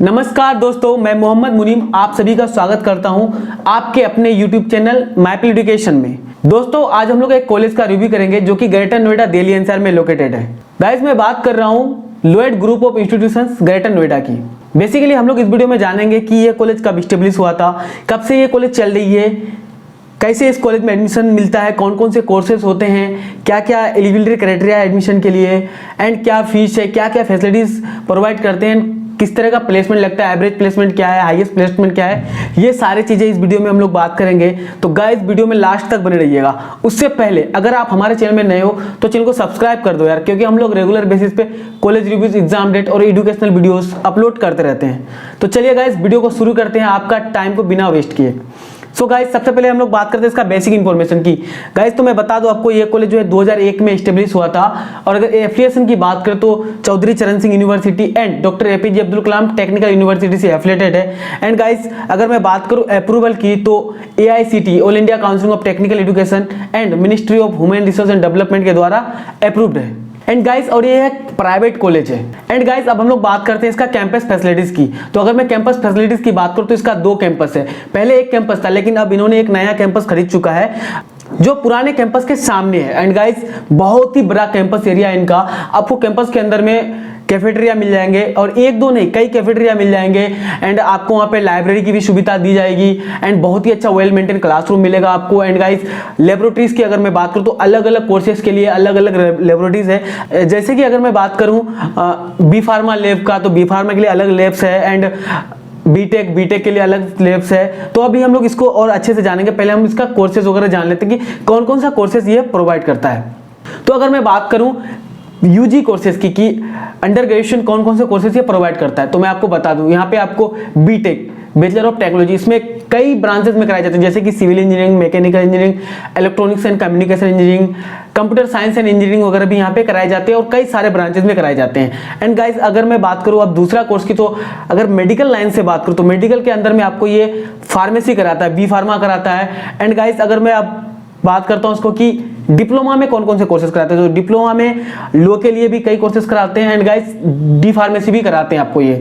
नमस्कार दोस्तों, मैं मोहम्मद मुनीम आप सभी का स्वागत करता हूं आपके अपने YouTube चैनल माइपल एजुकेशन में। दोस्तों, आज हम लोग एक कॉलेज का रिव्यू करेंगे जो कि ग्रेटर नोएडा दिल्ली एनसीआर में लोकेटेड है। गाइस, मैं बात कर रहा हूं Lloyd group of institutions greater Noida की। बेसिकली हम लोग इस वीडियो में जानेंगे कि ये कॉलेज कब स्टेब्लिश हुआ था, कब से ये कॉलेज चल रही है, कैसे इस कॉलेज में एडमिशन मिलता है, कौन कौन से कोर्सेज होते हैं, क्या क्या एलिजिबिलिटी क्राइटेरिया है एडमिशन के लिए, एंड क्या फीस है, क्या क्या फैसिलिटीज प्रोवाइड करते हैं, किस तरह का प्लेसमेंट लगता है, एवरेज प्लेसमेंट क्या है, हाईएस्ट प्लेसमेंट क्या है, ये सारी चीजें इस वीडियो में हम लोग बात करेंगे। तो गाइस, वीडियो में लास्ट तक बने रहिएगा। उससे पहले अगर आप हमारे चैनल में नए हो तो चैनल को सब्सक्राइब कर दो यार, क्योंकि हम लोग रेगुलर बेसिस पे कॉलेज रिव्यूज, एग्जाम डेट और एजुकेशनल वीडियोस अपलोड करते रहते हैं। तो चलिए गाइस, वीडियो को शुरू करते हैं आपका टाइम को बिना वेस्ट किए। सो गाइस, सबसे पहले हम लोग बात करते हैं इसका बेसिक इंफॉर्मेशन की। गाइस, तो मैं बता दूं आपको, ये कॉलेज जो है 2001 में एस्टेब्लिश हुआ था। और अगर एफिलिएशन की बात करें तो चौधरी चरण Singh university and doctor APJ Abdul Kalam technical university से एफिलिएटेड है। एंड गाइस, अगर मैं बात करूं अप्रूवल की तो AICTE all India council of technical education and ministry of human resource and development के द्वारा अप्रूव्ड है। एंड गाइस, और ये एक प्राइवेट कॉलेज है। एंड गाइस, अब हम लोग बात करते हैं इसका कैंपस फैसिलिटीज की। तो अगर मैं कैंपस फैसिलिटीज की बात करूं तो इसका 2 कैंपस है। पहले एक कैंपस था, लेकिन अब इन्होंने एक नया कैंपस खरीद चुका है जो पुराने कैंपस के सामने है। एंड गाइस, बहुत ही बड़ा कैंपस एरिया है इनका। आपको कैंपस के अंदर में कैफेटेरिया मिल जाएंगे, और एक दो नहीं कई कैफेटेरिया मिल जाएंगे। एंड आपको वहाँ पे लाइब्रेरी की भी सुविधा दी जाएगी। एंड बहुत ही अच्छा वेल मेंटेन क्लासरूम मिलेगा आपको। एंड गाइस, लेबोरेटरीज की अगर मैं बात करूँ तो अलग अलग कोर्सेज के लिए अलग अलग लेबोरेटरीज है। जैसे कि अगर मैं बात करूँ बी फार्मा लैब का, तो बी फार्मा के लिए अलग लैब्स है। एंड बीटेक के लिए अलग लैब्स है। तो अभी हम लोग इसको और अच्छे से जानेंगे। पहले हम इसका कोर्सेज वगैरह जान लेते हैं कि कौन कौन सा कोर्सेज ये प्रोवाइड करता है। तो अगर मैं बात करूं यूजी कोर्सेज की कि अंडर ग्रेजुएशन कौन कौन से कोर्सेज ये प्रोवाइड करता है, तो मैं आपको बता दूं, यहाँ पे आपको बीटेक बैचलर ऑफ टेक्नोलॉजी, इसमें कई ब्रांचेस में कराए जाते हैं, जैसे कि civil engineering, mechanical engineering, electronics and communication engineering, computer science and engineering वगैरह भी यहाँ पे कराए जाते हैं, और कई सारे ब्रांचेस में कराए जाते हैं। एंड गाइस, अगर मैं बात करूँ अब दूसरा कोर्स की, तो अगर मेडिकल लाइन से बात करूँ तो मेडिकल के अंदर में आपको ये फार्मेसी कराता है, बी फार्मा कराता है। एंड गाइस, अगर मैं अब बात करता हूं उसको कि डिप्लोमा में कौन कौन से कोर्सेज कराते हैं, तो डिप्लोमा में लॉ के लिए भी कई कोर्सेज कराते हैं। एंड गाइस, डी फार्मेसी भी कराते हैं आपको ये,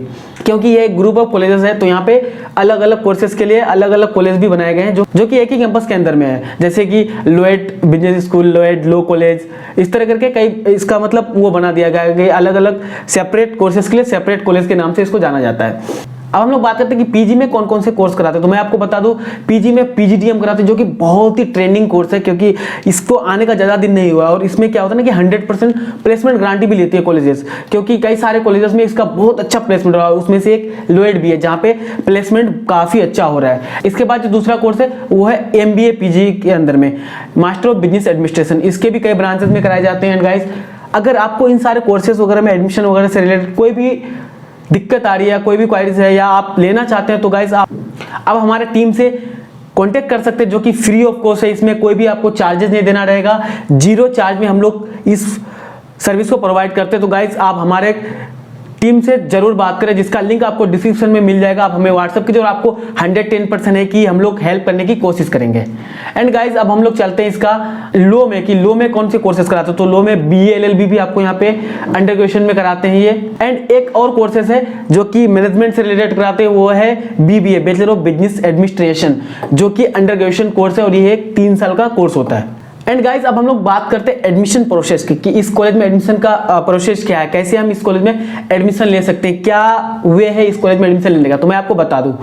क्योंकि ये एक ग्रुप ऑफ कॉलेजेस है। तो यहाँ पे अलग अलग कोर्सेज के लिए अलग अलग कॉलेज भी बनाए गए हैं जो कि एक ही कैंपस के अंदर में है, जैसे कि Lloyd business school, Lloyd law college, इस तरह करके कई, इसका मतलब वो बना दिया गया है कि अलग अलग सेपरेट कोर्सेज के लिए सेपरेट कॉलेज के नाम से इसको जाना जाता है। अब हम लोग बात करते हैं कि पीजी में कौन कौन से कोर्स कराते हैं। तो मैं आपको बता दूं, पीजी में PGDM कराते हैं, जो कि बहुत ही ट्रेंडिंग कोर्स है, क्योंकि इसको आने का ज्यादा दिन नहीं हुआ। और इसमें क्या होता है ना कि 100% प्लेसमेंट गारंटी भी लेती है कॉलेजेस, क्योंकि कई सारे कॉलेजेस में इसका बहुत अच्छा प्लेसमेंट रहा है। उसमें से एक लोएड भी है जहाँ पे प्लेसमेंट काफी अच्छा हो रहा है। इसके बाद जो दूसरा कोर्स है वो है MBA PG के अंदर में मास्टर ऑफ बिजनेस एडमिनिस्ट्रेशन। इसके भी कई ब्रांचेस में कराए जाते हैं। एंड गाइस, अगर आपको इन सारे कोर्सेज वगैरह में एडमिशन वगैरह से रिलेटेड कोई भी दिक्कत आ रही है, कोई भी क्वारीज है, या आप लेना चाहते हैं, तो गाइस आप अब हमारे टीम से कांटेक्ट कर सकते हैं, जो कि फ्री ऑफ कॉस्ट है। इसमें कोई भी आपको चार्जेस नहीं देना रहेगा, 0 चार्ज में हम लोग इस सर्विस को प्रोवाइड करते हैं। तो गाइस, आप हमारे टीम से जरूर बात करें, जिसका लिंक आपको डिस्क्रिप्शन में मिल जाएगा। आप हमें व्हाट्सएप कीजिए, और आपको 110% है कि हम लोग हेल्प करने की कोशिश करेंगे। एंड गाइस, अब हम लोग चलते हैं इसका लॉ में कि लॉ में कौन से कोर्सेज कराते हैं। तो लॉ में BA LLB भी आपको यहाँ पे अंडर ग्रेजुएशन में कराते हैं ये। एंड एक और कोर्सेज है जो कि मैनेजमेंट से रिलेटेड कराते हैं, वो है BBA bachelor of business administration, जो कि अंडर ग्रेजुएशन कोर्स है, और ये एक 3 साल का कोर्स होता है। एंड गाइस, अब हम लोग बात करते हैं एडमिशन प्रोसेस की कि इस कॉलेज में एडमिशन का प्रोसेस क्या है, कैसे हम इस कॉलेज में एडमिशन ले सकते हैं, क्या वे है इस कॉलेज में एडमिशन लेने का। तो मैं आपको बता दूं,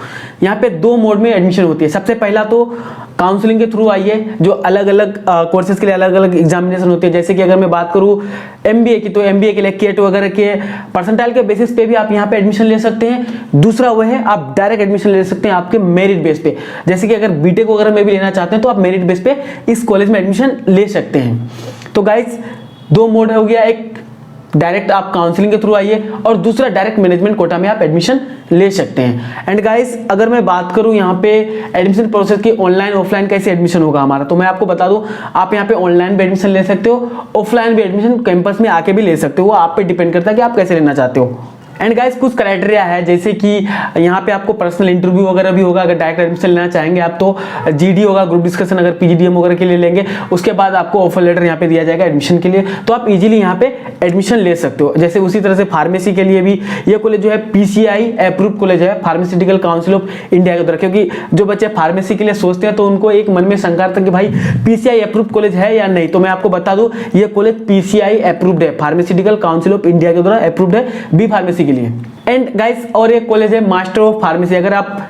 यहाँ पे 2 मोड में एडमिशन होती है। सबसे पहला तो काउंसलिंग के थ्रू आई है, जो अलग अलग कोर्सेज के लिए अलग अलग एग्जामिनेशन होती है। जैसे कि अगर मैं बात करूँ MBA की, तो MBA के लिए केट वगैरह के परसेंटाइल के बेसिस पे भी आप यहाँ पे एडमिशन ले सकते हैं। दूसरा वो है आप डायरेक्ट एडमिशन ले सकते हैं आपके मेरिट बेस पे, जैसे कि अगर बीटेक वगैरह में भी लेना चाहते हैं तो आप मेरिट बेस पे इस कॉलेज में एडमिशन ले सकते हैं। तो गाइस, 2 मोड हो गया, एक डायरेक्ट आप काउंसलिंग के थ्रू आइए, और दूसरा डायरेक्ट मैनेजमेंट कोटा में आप एडमिशन ले सकते हैं। एंड गाइस, अगर मैं बात करूं यहाँ पे एडमिशन प्रोसेस की ऑनलाइन ऑफलाइन कैसे एडमिशन होगा हमारा, तो मैं आपको बता दूं, आप यहाँ पे ऑनलाइन भी एडमिशन ले सकते हो, ऑफलाइन भी एडमिशन कैंपस में आके भी ले सकते हो। वो आप पे डिपेंड करता है कि आप कैसे लेना चाहते हो। एंड गाइस कुछ क्राइटेरिया है, जैसे कि यहाँ पे आपको पर्सनल इंटरव्यू वगैरह भी होगा। अगर डायरेक्ट एडमिशन लेना चाहेंगे आप तो जीडी होगा, ग्रुप डिस्कशन अगर पीजीडीएम वगैरह के लिए लेंगे, उसके बाद आपको ऑफर लेटर यहाँ पे दिया जाएगा एडमिशन के लिए, तो आप इजीली यहाँ पे एडमिशन ले सकते हो। जैसे उसी तरह से फार्मेसी के लिए भी ये कॉलेज जो है पीसीआई अप्रूव कॉलेज है, फार्मास्यूटिकल काउंसिल ऑफ इंडिया के द्वारा। क्योंकि जो बच्चे फार्मेसी के लिए सोचते हैं तो उनको एक मन में शंका था कि भाई पीसीआई अप्रूव कॉलेज है या नहीं, तो मैं आपको बता दूं ये कॉलेज पीसीआई अप्रूव्ड है, फार्मास्यूटिकल काउंसिल ऑफ इंडिया के द्वारा अप्रूव्ड है बी फार्मेसी के लिए। एंड गाइस और एक कॉलेज है मास्टर ऑफ फार्मेसी। अगर आप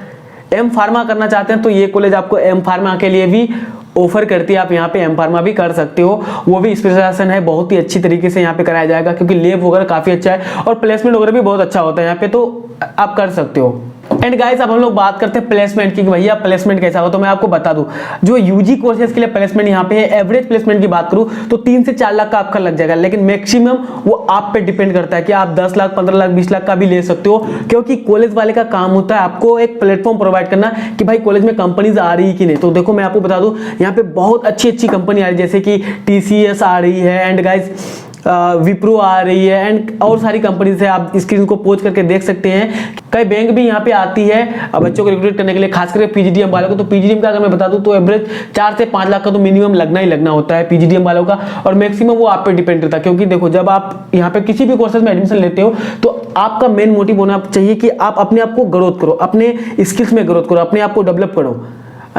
एम फार्मा करना चाहते हैं तो ये कॉलेज आपको एम फार्मा के लिए भी ऑफर करती है, आप यहाँ पे एम फार्मा भी कर सकते हो। वो भी स्पेशलाइजेशन है, बहुत ही अच्छी तरीके से यहाँ पे कराया जाएगा क्योंकि लैब वगैरह काफी अच्छा है और प्लेसमेंट वगैरह भी बहुत अच्छा होता है यहाँ पे, तो आप कर सकते हो। एंड गाइस अब हम लोग बात करते हैं प्लेसमेंट की, भैया प्लेसमेंट कैसा हो, तो मैं आपको बता दूं जो यूजी कोर्सेज के लिए प्लेसमेंट यहाँ पे है, एवरेज प्लेसमेंट की बात करूं तो 3 से 4 लाख का आपका लग जाएगा, लेकिन मैक्सिमम वो आप पे डिपेंड करता है कि आप 10 लाख 15 लाख 20 लाख का भी ले सकते हो। क्योंकि कॉलेज वाले का काम होता है आपको एक प्लेटफॉर्म प्रोवाइड करना कि भाई कॉलेज में कंपनीज आ रही है कि नहीं। तो देखो मैं आपको बता दूं यहाँ पे बहुत अच्छी अच्छी कंपनी आ रही है, जैसे कि टीसीएस आ रही है एंड गाइस विप्रो आ रही है एंड और सारी कंपनीज है। आप स्क्रीन को पोज करके देख सकते हैं। कई बैंक भी यहाँ पे आती है बच्चों को रिक्रूट करने के लिए, खास करके पीजीडीएम वालों को। तो पीजीडीएम का अगर मैं बता दूं तो एवरेज 4 से 5 लाख का तो मिनिमम लगना ही लगना होता है पीजीडीएम वालों का, और मैक्सिमम वो आप पे डिपेंड करता है। क्योंकि देखो जब आप यहाँ पे किसी भी कोर्सेज में एडमिशन लेते हो तो आपका मेन मोटिव होना चाहिए कि आप अपने आप को ग्रोथ करो, अपने स्किल्स में ग्रोथ करो, अपने आप को डेवलप करो।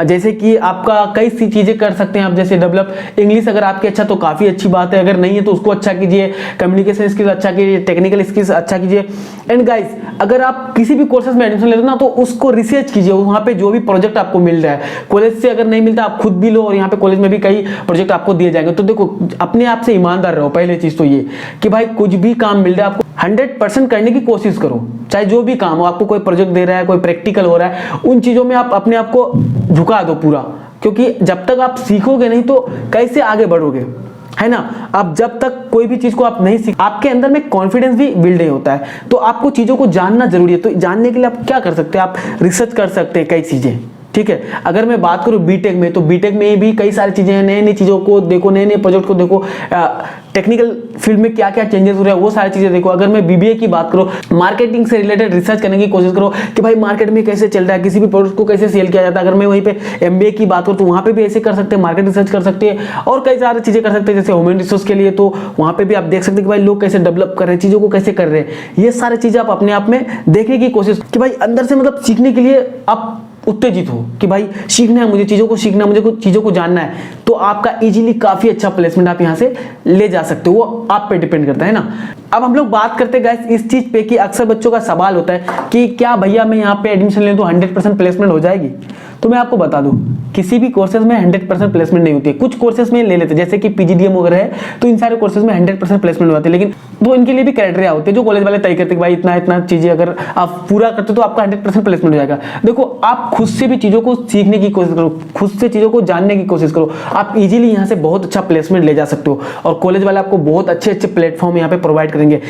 जैसे कि आपका कई सी चीजें कर सकते हैं आप, जैसे डेवलप इंग्लिश अगर आपकी अच्छा तो काफी अच्छी बात है, अगर नहीं है तो उसको अच्छा कीजिए, कम्युनिकेशन स्किल्स अच्छा कीजिए, टेक्निकल स्किल्स अच्छा कीजिए। एंड गाइस अगर आप किसी भी कोर्सेज में एडमिशन लेते हो ना तो उसको रिसर्च कीजिए, वहाँ पे जो भी प्रोजेक्ट आपको मिल रहा है कॉलेज से, अगर नहीं मिलता आप खुद भी लो, और यहाँ पे कॉलेज में भी कई प्रोजेक्ट आपको दिए जाएंगे। तो देखो अपने आप से ईमानदार रहो, पहले चीज तो ये कि भाई कुछ भी काम मिल रहा है आपको 100% करने की कोशिश करो, चाहे जो भी काम हो। आपको कोई प्रोजेक्ट दे रहा है, कोई प्रैक्टिकल हो रहा है, उन चीजों में आप अपने आप को झुका दो पूरा, क्योंकि जब तक आप सीखोगे नहीं तो कैसे आगे बढ़ोगे, है ना। आप जब तक कोई भी चीज को आप नहीं सीख, आपके अंदर में कॉन्फिडेंस भी बिल्ड नहीं होता है, तो आपको चीजों को जानना जरूरी है। तो जानने के लिए आप क्या कर सकते हैं, आप रिसर्च कर सकते हैं कई चीजें, ठीक है। अगर मैं बात करूं बीटेक में, तो बीटेक में भी कई सारी चीजें हैं, नई नई चीजों को देखो, नए नए प्रोजेक्ट को देखो, टेक्निकल फील्ड में क्या क्या चेंजेस हो रहे हैं वो सारी चीजें देखो। अगर मैं बीबीए की बात करूं, मार्केटिंग से रिलेटेड रिसर्च करने की कोशिश करो कि भाई मार्केट में कैसे चल रहा है, किसी भी प्रोडक्ट को कैसे सेल किया जाता है। अगर मैं वहीं पे एमबीए की बात करूं तो वहां पे भी ऐसे कर सकते हैं, मार्केट रिसर्च कर सकते हैं और कई सारी चीजें कर सकते हैं। जैसे ह्यूमन रिसोर्स के लिए तो वहां पे भी आप देख सकते हैं कि भाई लोग कैसे डेवलप कर रहे हैं, चीजों को कैसे कर रहे हैं। ये सारी चीजें आप अपने आप में देखने की कोशिश कि भाई अंदर से मतलब सीखने के लिए आप उत्तेजित हो कि भाई सीखना है मुझे, चीजों को सीखना है मुझे, कुछ चीजों को जानना है, तो आपका इजीली काफी अच्छा प्लेसमेंट आप यहां से ले जा सकते हो। वो आप पे डिपेंड करता है ना। अब हम लोग बात करते हैं गाइस इस चीज पे कि अक्सर बच्चों का सवाल होता है कि क्या भैया मैं यहाँ पे एडमिशन ले तो 100% प्लेसमेंट हो जाएगी। तो मैं आपको बता दूं किसी भी कोर्सेज में 100% प्लेसमेंट नहीं होती है। कुछ कोर्सेज में ले लेते हैं, जैसे कि पीजीडीएम वगैरह है, तो इन सारे कोर्सेज में 100% प्लेसमेंट होती है, लेकिन तो इनके लिए भी क्राइटेरिया होते हैं जो कॉलेज वाले तय करते हैं कि भाई इतना इतना चीजें अगर आप पूरा करते हो तो आपका 100% प्लेसमेंट हो जाएगा। देखो आप खुद से भी चीजों को सीखने की कोशिश करो, खुद से चीजों को जानने की कोशिश करो, आप इजीली यहाँ से बहुत अच्छा प्लेसमेंट ले जा सकते हो और कॉलेज वाले आपको बहुत अच्छे अच्छे प्लेटफॉर्म यहाँ पे प्रोवाइड करेंगे।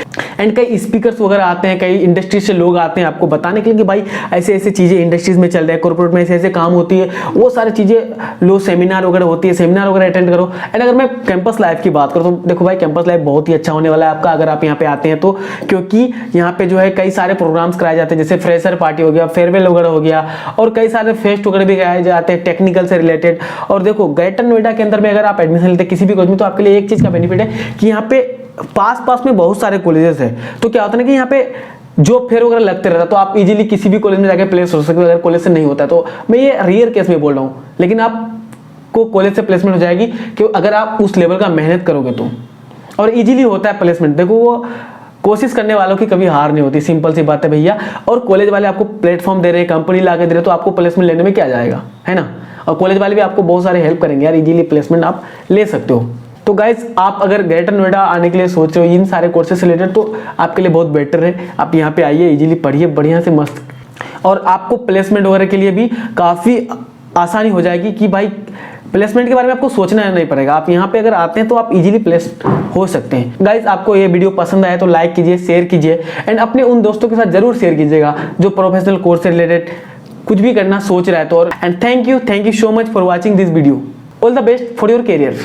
एंड कई स्पीकर्स वगैरह आते हैं, कई इंडस्ट्री से लोग आते हैं आपको बताने के लिए कि भाई ऐसे ऐसे चीजें इंडस्ट्रीज में चल रहा है, कॉर्पोरेट में ऐसे ऐसे काम होती है, वो सारी चीजें लो, सेमिनार वगैरह होती है, सेमिनार वगैरह अटेंड करो। एंड अगर मैं कैंपस लाइफ की बात करूँ तो देखो भाई कैंपस लाइफ बहुत ही अच्छा होने वाला है आपका अगर आप यहाँ पे आते हैं तो, क्योंकि यहाँ पे जो है कई सारे प्रोग्राम्स कराए जाते हैं, जैसे फ्रेशर पार्टी हो गया, फेयरवेल वगैरह हो गया, और कई सारे फेस्ट वगैरह भी कराए जाते हैं टेक्निकल से रिलेटेड। और देखो ग्रेटर नोएडा के अंदर में अगर आप एडमिशन लेते हैं किसी भी कॉलेज में तो आपके लिए एक चीज का बेनिफिट है कि यहाँ पे पास में बहुत सारे कॉलेजेस है, तो क्या होता है ना कि यहाँ पे जॉब फेयर वगैरह लगते रहता है, तो आप इजीली किसी भी कॉलेज में जाके प्लेस हो सकते हो। अगर कॉलेज से नहीं होता है तो मैं ये रेयर केस में बोल रहा हूँ, लेकिन आपको कॉलेज से प्लेसमेंट हो जाएगी कि अगर आप उस लेवल का मेहनत करोगे तो, और इजीली होता है प्लेसमेंट। देखो वो कोशिश करने वालों की कभी हार नहीं होती, सिंपल सी बात है भैया। और कॉलेज वाले आपको प्लेटफॉर्म दे रहे हैं, कंपनी ला के दे रहे हैं, तो आपको प्लेसमेंट लेने में क्या जाएगा, है ना। और कॉलेज वाले भी आपको बहुत सारे हेल्प करेंगे यार, इजीली प्लेसमेंट आप ले सकते हो। तो गाइज आप अगर ग्रेटर नोएडा आने के लिए सोच रहे हो इन सारे कोर्सेज से रिलेटेड तो आपके लिए बहुत बेटर है, आप यहाँ पे आइए, इजीली पढ़िए बढ़िया से मस्त, और आपको प्लेसमेंट वगैरह के लिए भी काफ़ी आसानी हो जाएगी कि भाई प्लेसमेंट के बारे में आपको सोचना नहीं पड़ेगा। आप यहाँ पे अगर आते हैं तो आप इजीली प्लेस हो सकते हैं। गाइज आपको ये वीडियो पसंद आया तो लाइक कीजिए, शेयर कीजिए, एंड अपने उन दोस्तों के साथ जरूर शेयर कीजिएगा जो प्रोफेशनल कोर्स से रिलेटेड कुछ भी करना सोच रहा है तो। And thank you so much for watching this video. All the best for your career.